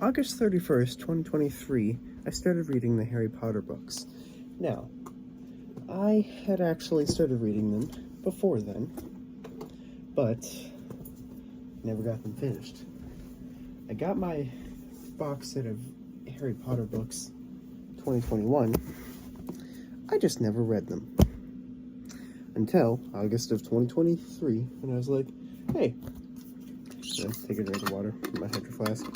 August 31st, 2023, I started reading the Harry Potter books. Now, I had actually started reading them before then, but never got them finished. I got my box set of Harry Potter books 2021. I just never read them. Until August of 2023, when I was like, hey, take a drink of water from my Hydro Flask.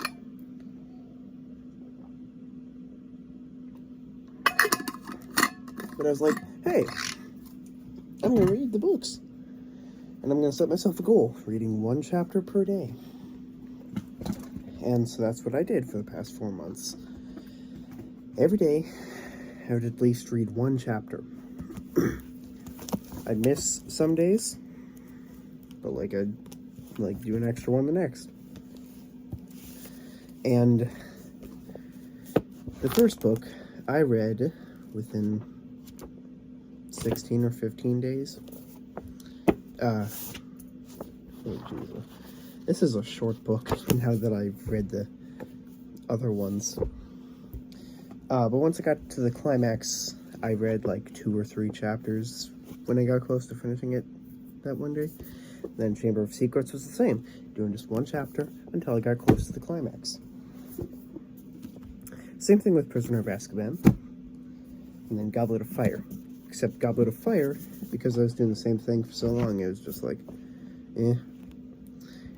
But I was like, hey, I'm going to read the books. And I'm going to set myself a goal, reading one chapter per day. And so that's what I did for the past 4 months. Every day, I would at least read one chapter. I'd miss some days, but I'd do an extra one the next. And the first book I read within 16 or 15 days. Oh Jesus. This is a short book now that I've read the other ones. But once I got to the climax, I read 2 or 3 chapters when I got close to finishing it that one day. Then Chamber of Secrets was the same, doing just one chapter until I got close to the climax. Same thing with Prisoner of Azkaban, and then Goblet of Fire. Except Goblet of Fire, because I was doing the same thing for so long, it was just eh.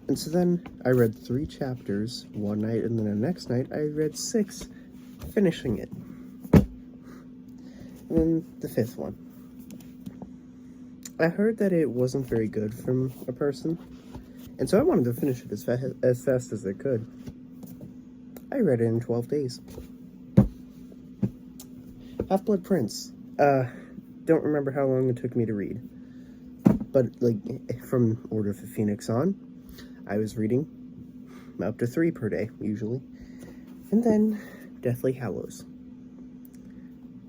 And so then I read 3 chapters one night, and then the next night I read 6, finishing it. And then the 5th one. I heard that it wasn't very good from a person, and so I wanted to finish it as fast as I could. I read it in 12 days. Half-Blood Prince. Don't remember how long it took me to read. But, from Order of the Phoenix on, I was reading up to 3 per day, usually. And then, Deathly Hallows.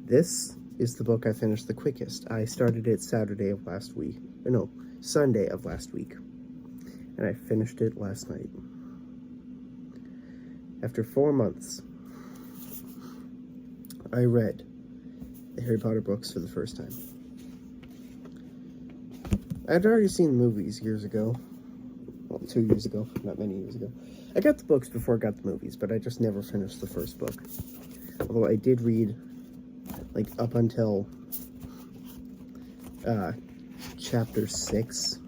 This is the book I finished the quickest. I started it Sunday of last week. And I finished it last night. After 4 months, I read the Harry Potter books for the first time. I'd already seen the movies years ago. Well, 2 years ago, not many years ago. I got the books before I got the movies, but I just never finished the first book. Although I did read, up until chapter 6.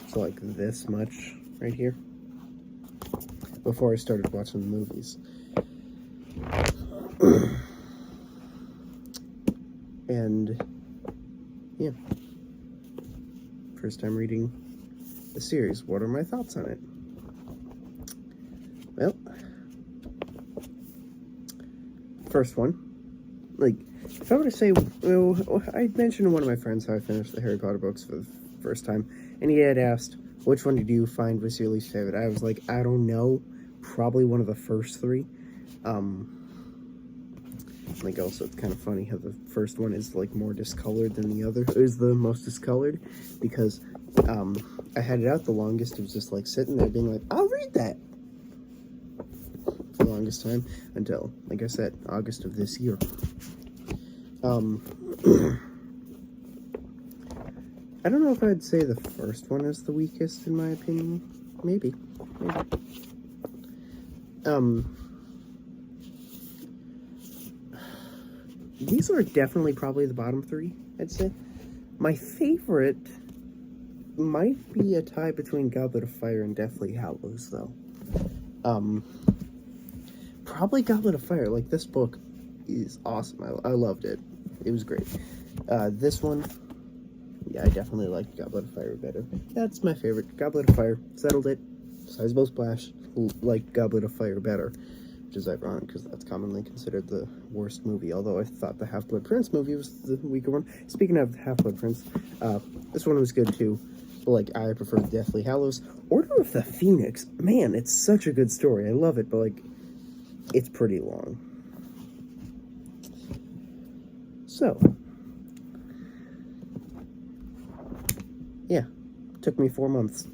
So, this much right here. Before I started watching the movies. And, yeah. First time reading the series. What are my thoughts on it? Well, first one. If I were to say, I mentioned to one of my friends how I finished the Harry Potter books for the first time, and he had asked, which one did you find was your least favorite? I was like, I don't know. Probably one of the first 3. Also, it's kind of funny how the first one is, more discolored than the other. It is the most discolored, because, I had it out the longest. It was just, sitting there being like, I'll read that! For the longest time, until, like I said, August of this year. I don't know if I'd say the first one is the weakest, in my opinion. Maybe. These are definitely probably the bottom 3, I'd say. My favorite might be a tie between Goblet of Fire and Deathly Hallows, though. Probably Goblet of Fire. This book is awesome. I loved it. It was great. This one, yeah, I definitely liked Goblet of Fire better. That's my favorite. Goblet of Fire. Settled it. Sizable Splash liked Goblet of Fire better. Which is ironic, because that's commonly considered the worst movie, although I thought the Half-Blood Prince movie was the weaker one. Speaking of Half-Blood Prince, this one was good too, but, I prefer Deathly Hallows. Order of the Phoenix, man, it's such a good story. I love it, but, it's pretty long. So, yeah, took me 4 months.